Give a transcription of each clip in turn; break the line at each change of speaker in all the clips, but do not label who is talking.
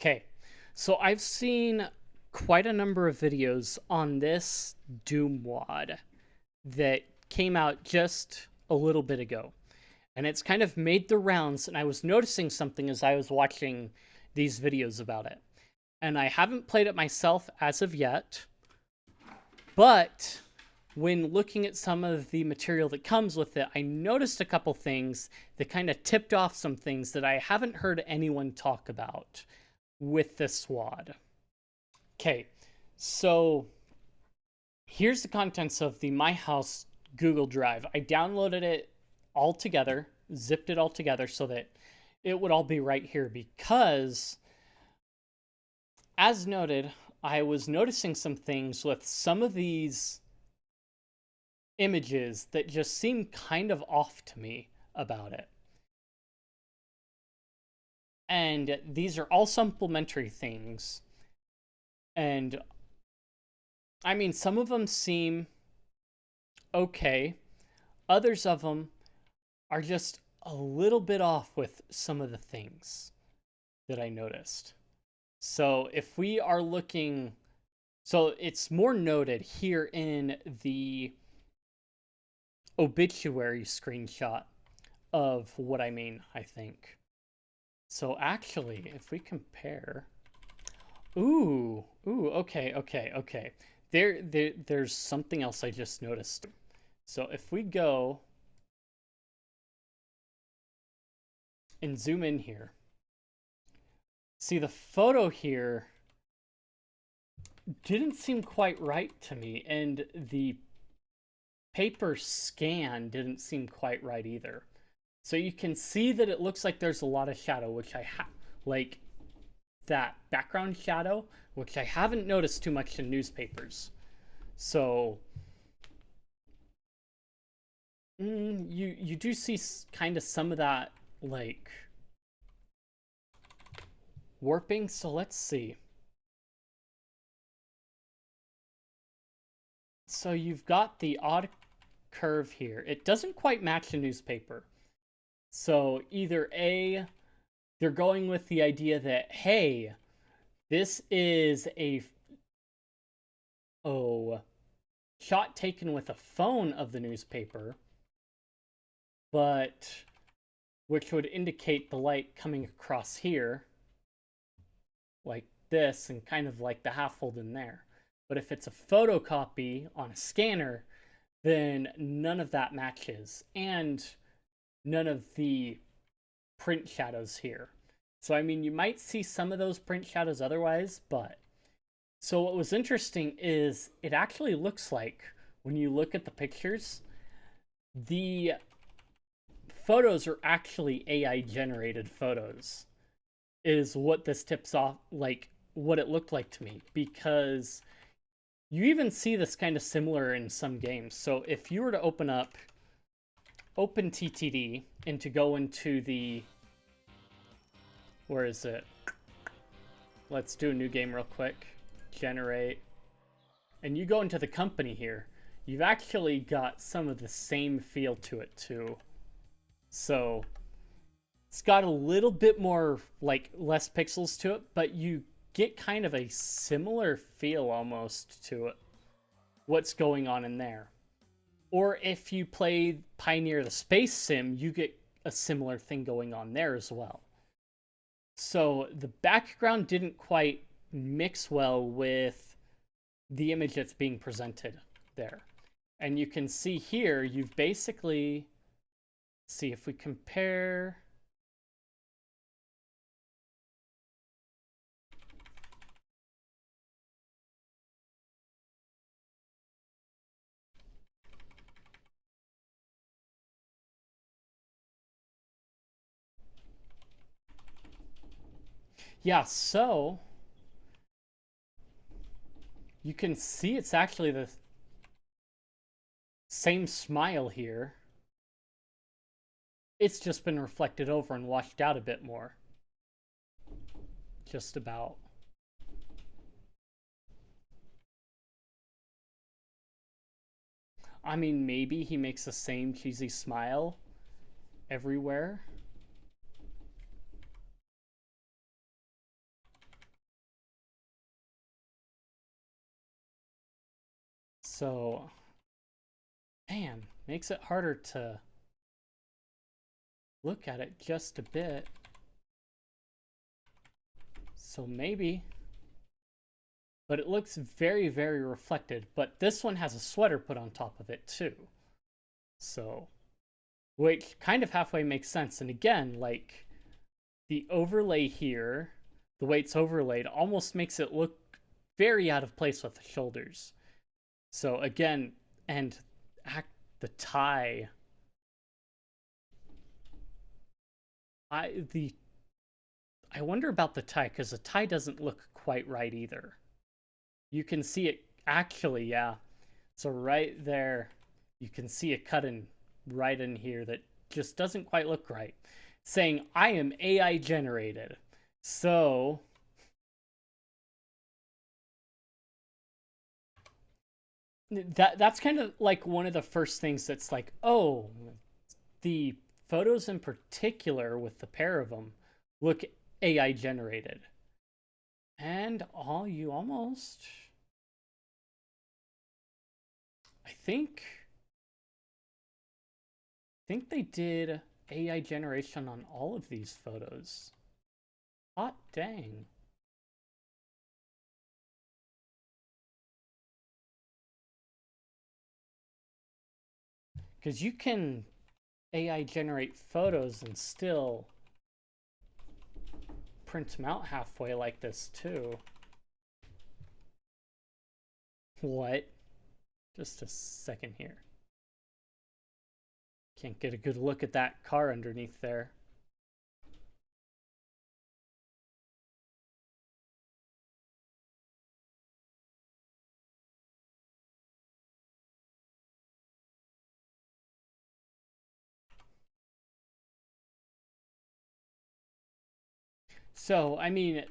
Okay, so I've seen quite a number of videos on this Doom WAD that came out just a little bit ago. And it's kind of made the rounds, and I was noticing something as I was watching these videos about it. And I haven't played it myself as of yet, but when looking at some of the material that comes with it, I noticed a couple things that kind of tipped off some things that I haven't heard anyone talk about with this SWAD. Okay, so here's the contents of the My House Google Drive. I downloaded it all together, zipped it all together so that it would all be right here because, as noted, I was noticing some things with some of these images that just seem kind of off to me about it. And these are all supplementary things. And I mean, some of them seem okay. Others of them are just a little bit off with some of the things that I noticed. So if we are looking, so it's more noted here in the obituary screenshot of what I mean, I think. So actually, if we compare, okay. There's something else I just noticed. So if we go and zoom in here, see the photo here didn't seem quite right to me, and the paper scan didn't seem quite right either. So you can see that it looks like there's a lot of shadow, which like that background shadow, which I haven't noticed too much in newspapers. So you do see kind of some of that like warping. So let's see. So you've got the odd curve here. It doesn't quite match a newspaper. So either A, they're going with the idea that, hey, this is a shot taken with a phone of the newspaper, but which would indicate the light coming across here like this and kind of like the half fold in there. But if it's a photocopy on a scanner, then none of that matches, and none of the print shadows here. So, I mean, you might see some of those print shadows otherwise, but... So what was interesting is it actually looks like, when you look at the pictures, the photos are actually AI-generated photos, is what this tips off, like, what it looked like to me, because you even see this kind of similar in some games. So if you were to open up OpenTTD and to go into the, where is it? Let's do a new game real quick. Generate. And you go into the company here. You've actually got some of the same feel to it too. So it's got a little bit more, like, less pixels to it, but you get kind of a similar feel almost to it. What's going on in there. Or if you play Pioneer the Space Sim, you get a similar thing going on there as well. So the background didn't quite mix well with the image that's being presented there. And you can see here, you've basically, see if we compare. Yeah, so you can see it's actually the same smile here. It's just been reflected over and washed out a bit more. Just about. I mean, maybe he makes the same cheesy smile everywhere. So, man, makes it harder to look at it just a bit. So maybe, but it looks very, very reflected. But this one has a sweater put on top of it too. So, which kind of halfway makes sense. And again, like the overlay here, the way it's overlaid almost makes it look very out of place with the shoulders. So again, and the tie, I wonder about the tie because the tie doesn't look quite right either. You can see it actually, yeah. So right there, you can see a cut in right in here that just doesn't quite look right. Saying I am AI generated. So that's kind of like one of the first things that's like, oh, the photos in particular with the pair of them look AI generated. And all you almost I think they did AI generation on all of these photos. Hot dang. Because you can AI generate photos and still print them out halfway like this too. What? Just a second here. Can't get a good look at that car underneath there. So, I mean,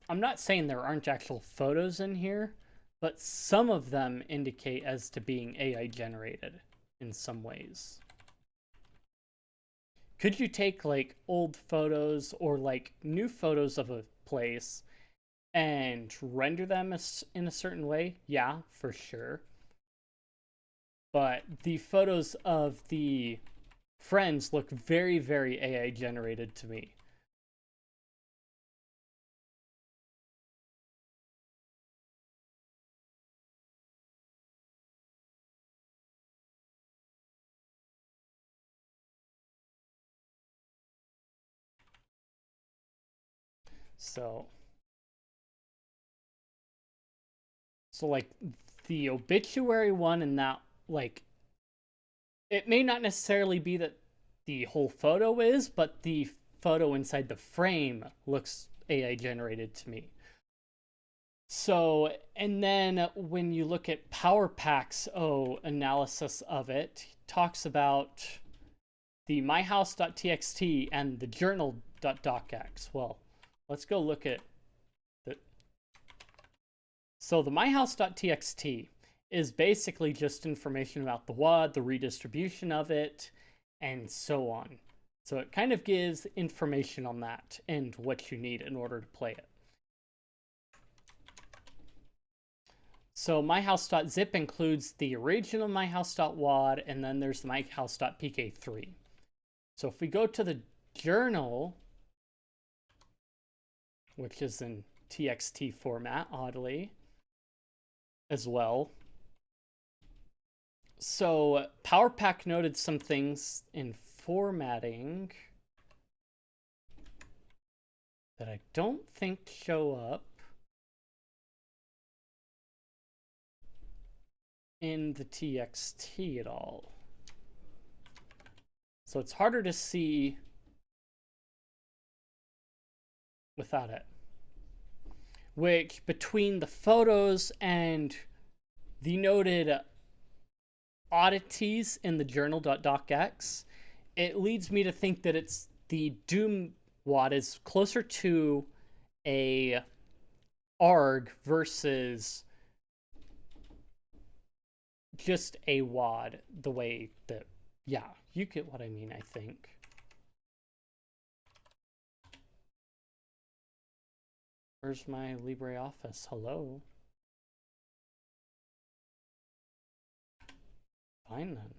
I'm not saying there aren't actual photos in here, but some of them indicate as to being AI generated in some ways. Could you take like old photos or like new photos of a place and render them in a certain way? Yeah, for sure. But the photos of the friends look very, very AI generated to me. So, so like the obituary one and that, like, it may not necessarily be that the whole photo is, but the photo inside the frame looks AI generated to me. So, and then when you look at PowerPack's analysis of it, talks about the MyHouse.txt and the journal.docx. Well, let's go look at the. So the MyHouse.txt is basically just information about the WAD, the redistribution of it, and so on. So it kind of gives information on that and what you need in order to play it. So myhouse.zip includes the original myhouse.wad, and then there's the myhouse.pk3. So if we go to the journal, which is in txt format, oddly, as well. So PowerPack noted some things in formatting that I don't think show up in the txt at all. So it's harder to see without it. Which, between the photos and the noted oddities in the journal.docx, it leads me to think that it's the Doom WAD is closer to a ARG versus just a WAD, the way that, yeah, you get what I mean, I think. Where's my LibreOffice? Hello? Fine then.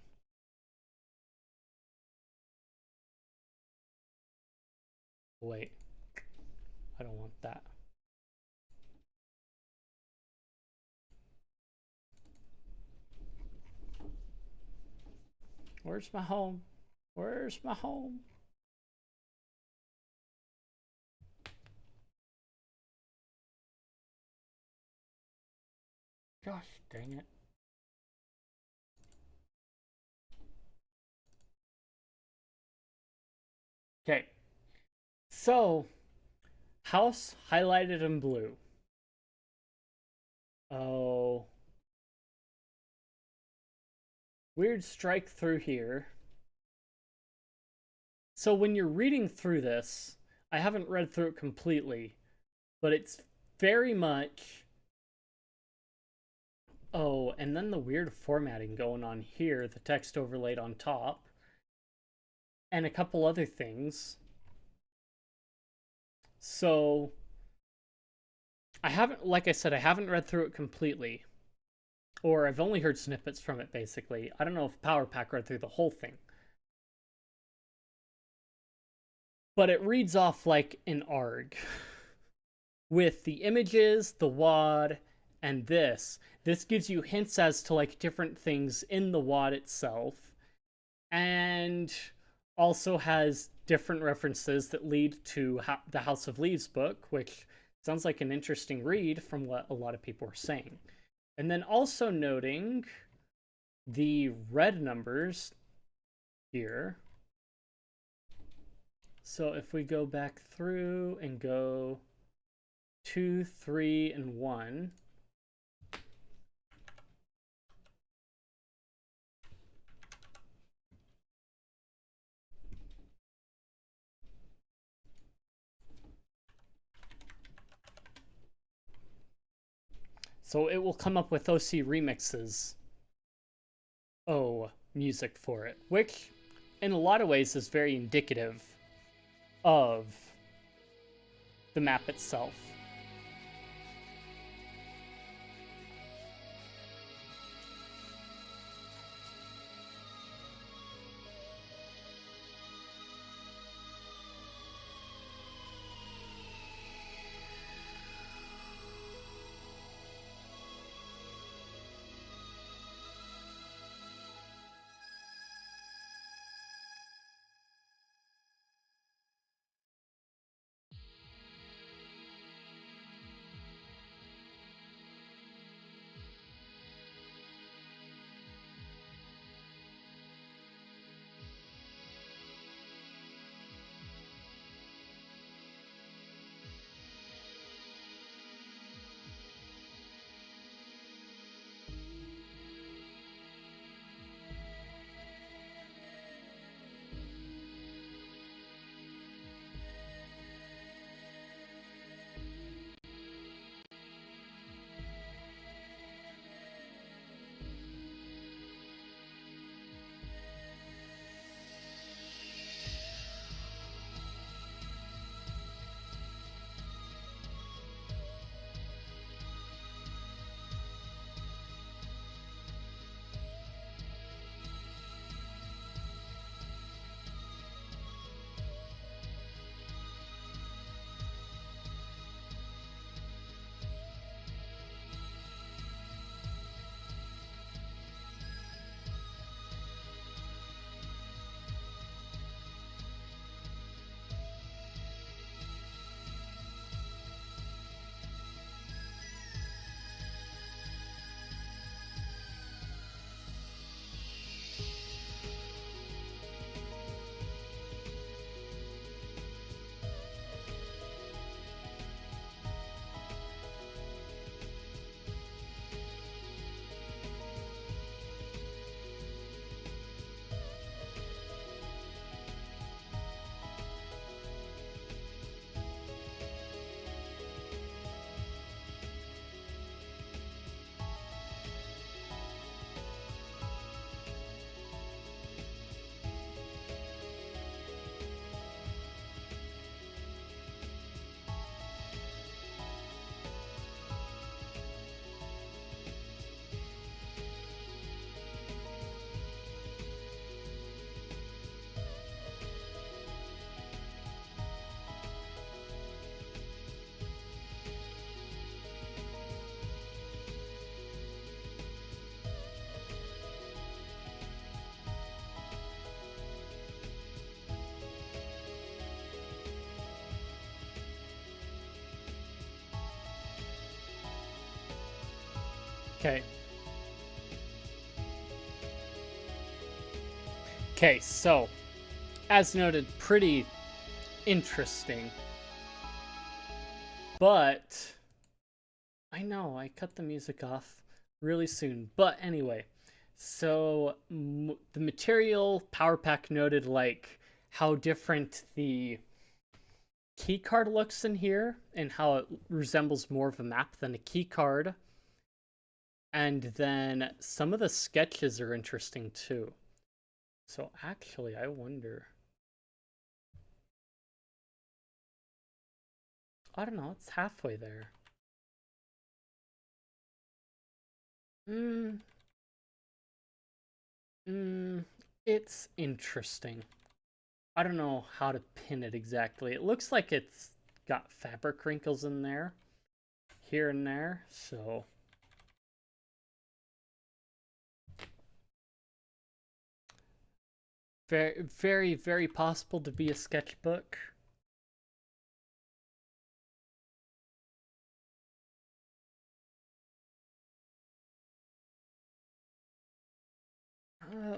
Wait, I don't want that. Where's my home? Where's my home? Gosh dang it. Okay. So, house highlighted in blue. Oh. Weird strike through here. So when you're reading through this, I haven't read through it completely, but it's very much... Oh, and then the weird formatting going on here, the text overlaid on top, and a couple other things. So, I haven't, like I said, I haven't read through it completely, or I've only heard snippets from it, basically. I don't know if Power Pack read through the whole thing. But it reads off like an ARG. With the images, the WAD, and this. This gives you hints as to like different things in the WAD itself, and also has different references that lead to the House of Leaves book, which sounds like an interesting read from what a lot of people are saying. And then also noting the red numbers here. So if we go back through and go 2, 3, and 1. So it will come up with OC remixes. Oh, music for it, which in a lot of ways is very indicative of the map itself. Okay. Okay, so, as noted, pretty interesting. But, I know, I cut the music off really soon. But anyway, so the material power pack noted like how different the key card looks in here and how it resembles more of a map than a key card. And then some of the sketches are interesting too. So actually, I wonder. I don't know, it's halfway there. Hmm. It's interesting. I don't know how to pin it exactly. It looks like it's got fabric wrinkles in there, here and there, so. Very, very, very possible to be a sketchbook.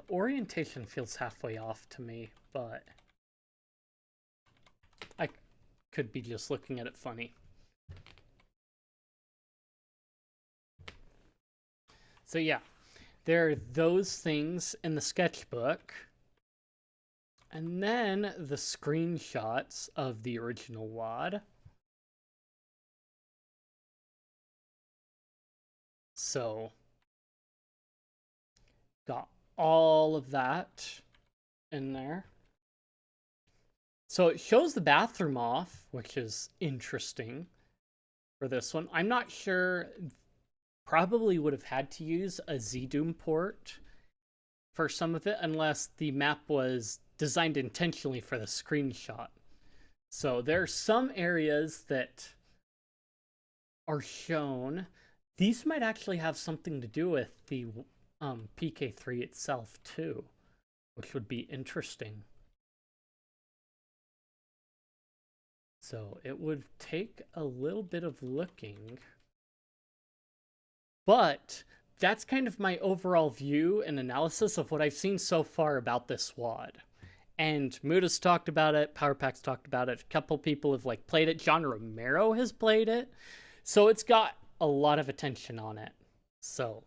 Orientation feels halfway off to me, but I could be just looking at it funny. So yeah, there are those things in the sketchbook. And then the screenshots of the original WAD. So, got all of that in there. So it shows the bathroom off, which is interesting for this one. I'm not sure, probably would have had to use a ZDoom port for some of it, unless the map was designed intentionally for the screenshot. So there are some areas that are shown. These might actually have something to do with the PK3 itself too, which would be interesting. So it would take a little bit of looking, but that's kind of my overall view and analysis of what I've seen so far about this WAD. And Mood has talked about it, Powerpack's talked about it, a couple people have like played it, John Romero has played it, so it's got a lot of attention on it. So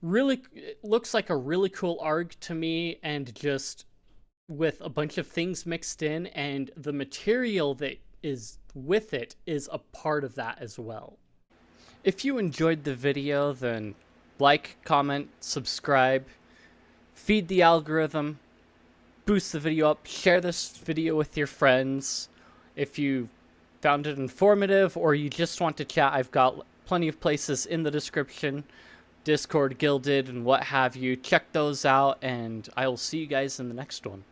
really, it looks like a really cool ARG to me, and just with a bunch of things mixed in, and the material that is with it is a part of that as well. If you enjoyed the video, then like, comment, subscribe, feed the algorithm, boost the video up, share this video with your friends. If you found it informative or you just want to chat, I've got plenty of places in the description, Discord, Guilded, and what have you. Check those out, and I will see you guys in the next one.